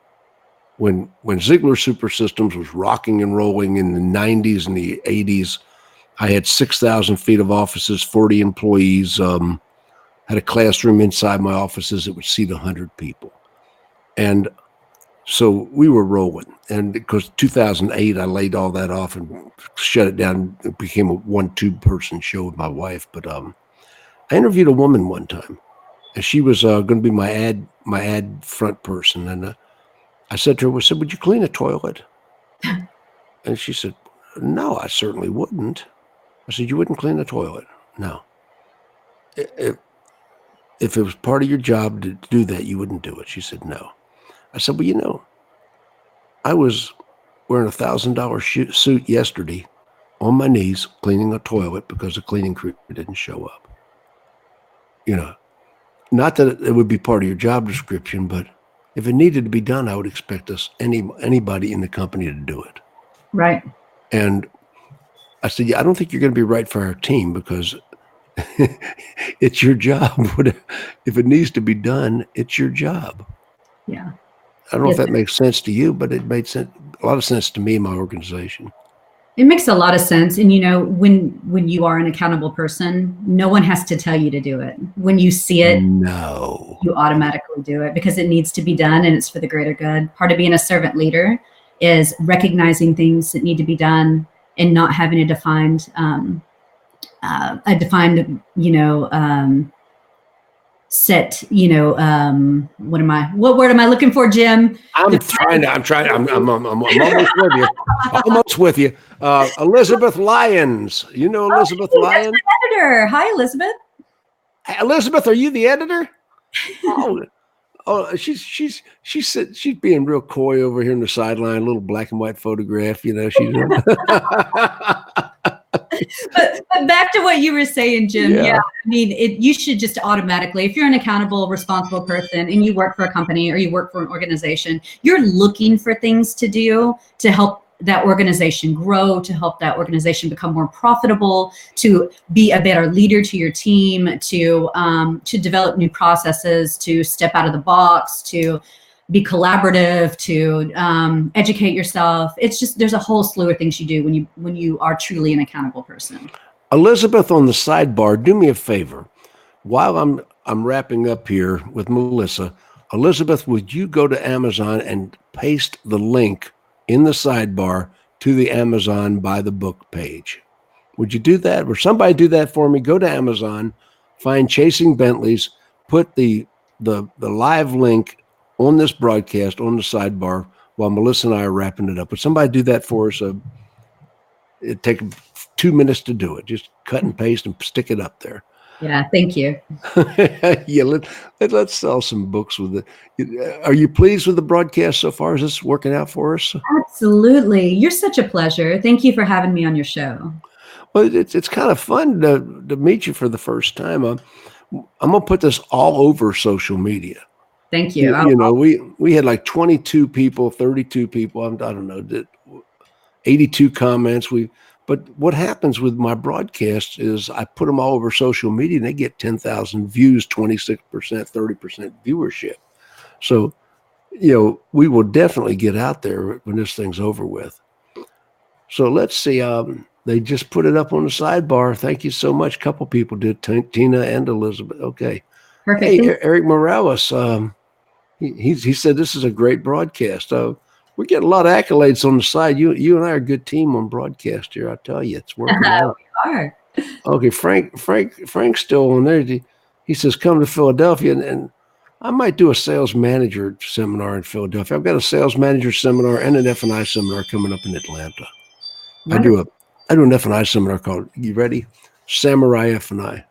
When Ziegler Super Systems was rocking and rolling in the 90s and the 80s, I had 6,000 feet of offices, 40 employees, had a classroom inside my offices that would seat 100 people. And so we were rolling. And because 2008, I laid all that off and shut it down. It became a 1-2 person show with my wife. But I interviewed a woman one time, and she was going to be my ad front person. And I said to her, would you clean a toilet? And she said, no, I certainly wouldn't. I said, you wouldn't clean the toilet? No. If it was part of your job to do that, you wouldn't do it. She said, no. I said, well, I was wearing a $1,000 suit yesterday on my knees cleaning a toilet because the cleaning crew didn't show up. Not that it would be part of your job description, but if it needed to be done, I would expect anybody in the company to do it. Right. And I said, yeah, I don't think you're going to be right for our team because it's your job. If it needs to be done, it's your job. Yeah. I don't know if that makes sense to you, but it made a lot of sense to me and my organization. It makes a lot of sense. And, when you are an accountable person, no one has to tell you to do it. When you see it, no, you automatically do it because it needs to be done and it's for the greater good. Part of being a servant leader is recognizing things that need to be done and not having a defined, set, what word am I looking for, Jim? I'm almost with you. Elizabeth Lyons. Elizabeth Lyons? That's my editor. Hi, Elizabeth. Elizabeth, are you the editor? Oh, she's being real coy over here on the sideline, a little black and white photograph, But back to what you were saying, Jim. Yeah. I mean, you should just automatically, if you're an accountable, responsible person and you work for a company or you work for an organization, you're looking for things to do to help that organization grow, to help that organization become more profitable, to be a better leader to your team, to develop new processes, to step out of the box, to be collaborative, to educate yourself. It's just, there's a whole slew of things you do when you are truly an accountable person. Elizabeth, on the sidebar, do me a favor. While I'm wrapping up here with Melissa, Elizabeth, would you go to Amazon and paste the link in the sidebar to the Amazon Buy the Book page? Would you do that? Or somebody do that for me? Go to Amazon, find Chasing Bentleys, put the live link on this broadcast on the sidebar while Melissa and I are wrapping it up. Would somebody do that for us? It'd take 2 minutes to do it. Just cut and paste and stick it up there. Yeah, thank you. Yeah, let's sell some books with it. Are you pleased with the broadcast so far? Is this working out for us? Absolutely. You're such a pleasure. Thank you for having me on your show. Well, it's kind of fun to meet you for the first time. I'm going to put this all over social media. Thank you. We had like 22 people, 32 people. I don't know, 82 comments. But what happens with my broadcasts is I put them all over social media and they get 10,000 views, 26%, 30% viewership. So, we will definitely get out there when this thing's over with. So let's see. They just put it up on the sidebar. Thank you so much. A couple people did, Tina and Elizabeth. Okay. Perfect. Hey, Eric Morales, he said this is a great broadcast. We get a lot of accolades on the side. You and I are a good team on broadcast here. I tell you, it's working out. We are. Okay, Frank's still on there. He says, come to Philadelphia, and I might do a sales manager seminar in Philadelphia. I've got a sales manager seminar and an F&I seminar coming up in Atlanta. Wonderful. I do an F&I seminar called, you ready? Samurai F&I.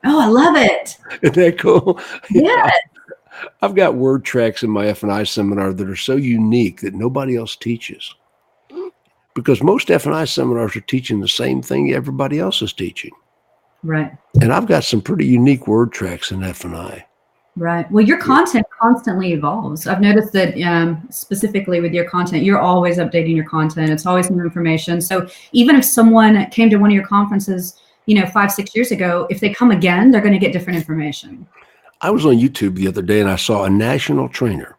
Oh, I love it. Isn't that cool? Yeah. I've got word tracks in my F&I seminar that are so unique that nobody else teaches. Because most F&I seminars are teaching the same thing everybody else is teaching. Right. And I've got some pretty unique word tracks in F&I. Right. Well, your content constantly evolves. I've noticed that specifically with your content, you're always updating your content. It's always new information. So even if someone came to one of your conferences, 5-6 years ago, if they come again, they're going to get different information. I was on YouTube the other day and I saw a national trainer,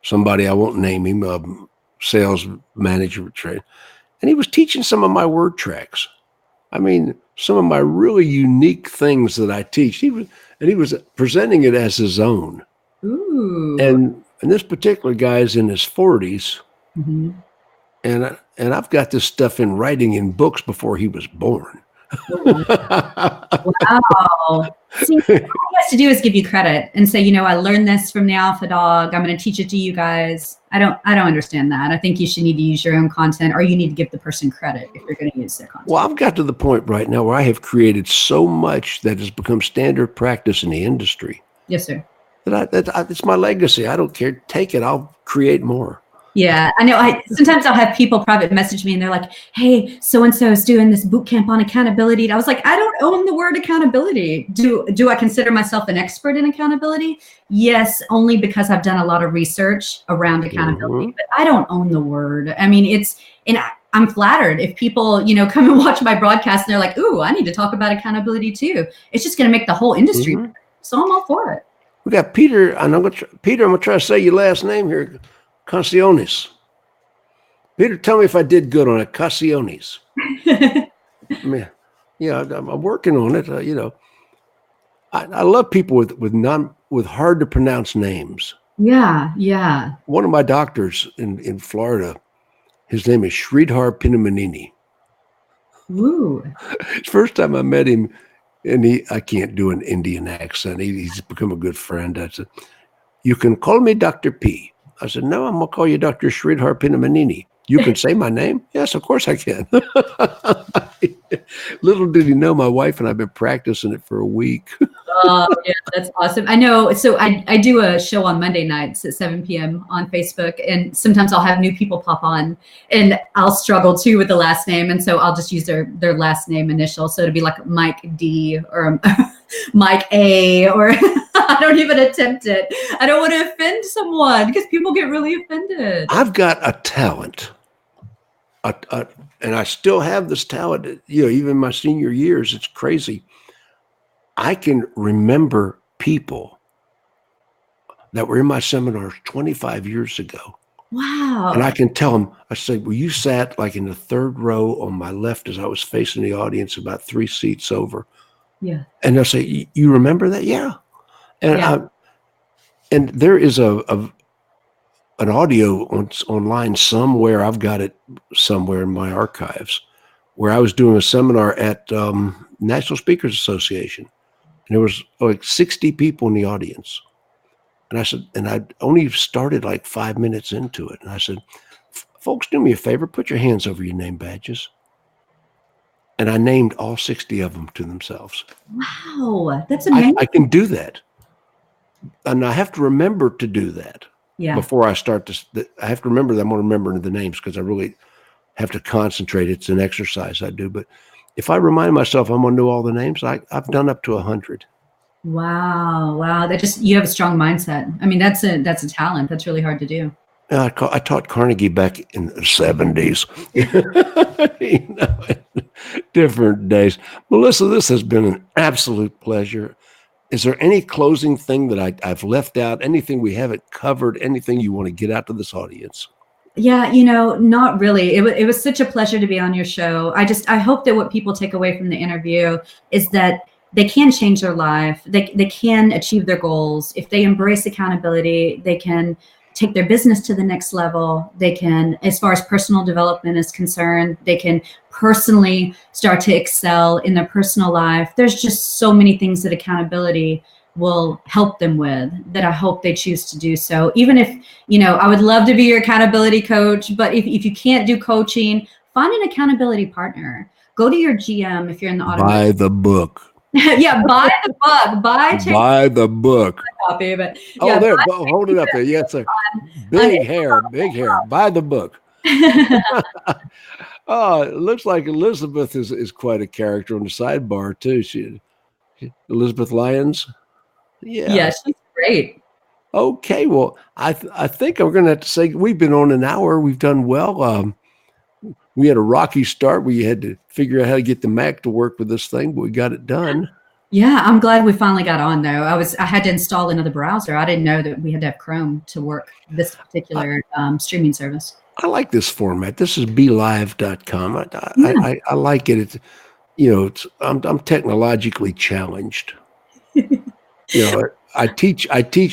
somebody, I won't name him, sales manager trainer, and he was teaching some of my word tracks. I mean, some of my really unique things that I teach. He was presenting it as his own. Ooh. And this particular guy is in his 40s, mm-hmm. and I've got this stuff in writing in books before he was born. Wow. See, all he has to do is give you credit and say, I learned this from the Alpha Dog. I'm going to teach it to you guys. I don't understand that. I think you should need to use your own content, or you need to give the person credit if you're going to use their content. Well, I've got to the point right now where I have created so much that has become standard practice in the industry. Yes, sir. That it's my legacy. I don't care. Take it. I'll create more. Yeah, I know. Sometimes I'll have people private message me and they're like, hey, so-and-so is doing this boot camp on accountability. And I was like, I don't own the word accountability. Do I consider myself an expert in accountability? Yes, only because I've done a lot of research around accountability, but I don't own the word. I mean, I'm flattered if people, come and watch my broadcast and they're like, ooh, I need to talk about accountability too. It's just going to make the whole industry better. So I'm all for it. We got Peter, and I'm going to try to say your last name here. Casiones. Peter, tell me if I did good on it. Casiones. I'm working on it. I love people with hard to pronounce names. Yeah. One of my doctors in Florida, his name is Sridhar Pinamanini. Ooh. First time I met him, and I can't do an Indian accent. He's become a good friend. I said, you can call me Dr. P. I said, no, I'm going to call you Dr. Sridhar Pinamanini. You can say my name? Yes, of course I can. Little did he know my wife and I have been practicing it for a week. Oh, yeah, that's awesome. I know. So I do a show on Monday nights at 7 p.m. on Facebook, and sometimes I'll have new people pop on, and I'll struggle too with the last name, and so I'll just use their last name initial. So it'd be like Mike D or Mike A, or I don't even attempt it. I don't want to offend someone because people get really offended. I've got a talent, and I still have this talent. Even in my senior years, it's crazy. I can remember people that were in my seminars 25 years ago. Wow. And I can tell them, I said, well, you sat like in the third row on my left as I was facing the audience, about 3 seats over. Yeah. And they'll say, you remember that? Yeah. And Yeah. and there is an audio online somewhere. I've got it somewhere in my archives where I was doing a seminar at National Speakers Association. And there was like 60 people in the audience. And I said, and I only started like 5 minutes into it. And I said, folks, do me a favor, put your hands over your name badges. And I named all 60 of them to themselves. Wow. That's amazing. I can do that. And I have to remember to do that before I start this. I have to remember that I'm going to remember the names because I really have to concentrate. It's an exercise I do. But if I remind myself I'm going to know all the names, I've done up to 100. Wow. Wow. You have a strong mindset. I mean, that's a talent. That's really hard to do. I taught Carnegie back in the 70s. Different days. Melissa, this has been an absolute pleasure. Is there any closing thing that I've left out? Anything we haven't covered? Anything you want to get out to this audience? Yeah, not really. It was such a pleasure to be on your show. I hope that what people take away from the interview is that they can change their life. They can achieve their goals. If they embrace accountability, they can take their business to the next level. They can, as far as personal development is concerned, they can personally start to excel in their personal life. There's just so many things that accountability will help them with that I hope they choose to do so. Even if, I would love to be your accountability coach, but if you can't do coaching, find an accountability partner. Go to your GM if you're in the automotive. Buy the book. Yeah, buy the book. Buy the book. Copy, but yeah, there, hold it up there. Yeah, it's a big hair. Buy the book. Oh, it looks like Elizabeth is quite a character on the sidebar too. She Elizabeth Lyons. Yeah, she's great. Okay, well, I think I'm going to have to say we've been on an hour. We've done well. We had a rocky start. We had to figure out how to get the Mac to work with this thing, but we got it done. Yeah, I'm glad we finally got on though. I had to install another browser. I didn't know that we had to have Chrome to work this particular streaming service. I like this format. This is BeLive.com. I like it. It's I'm technologically challenged. I teach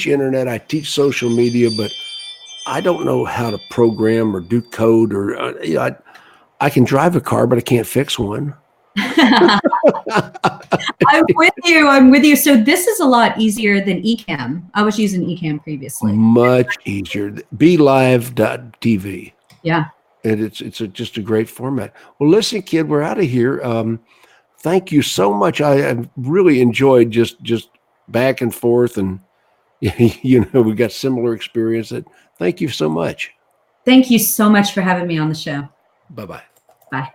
internet, I teach social media, but I don't know how to program or do code or I can drive a car, but I can't fix one. I'm with you. So this is a lot easier than Ecamm. I was using Ecamm previously. Much easier. BeLive.tv. Yeah. And it's just a great format. Well, listen, kid, we're out of here. Thank you so much. I really enjoyed just back and forth, and we got similar experience. Thank you so much. Thank you so much for having me on the show. Bye-bye. Bye.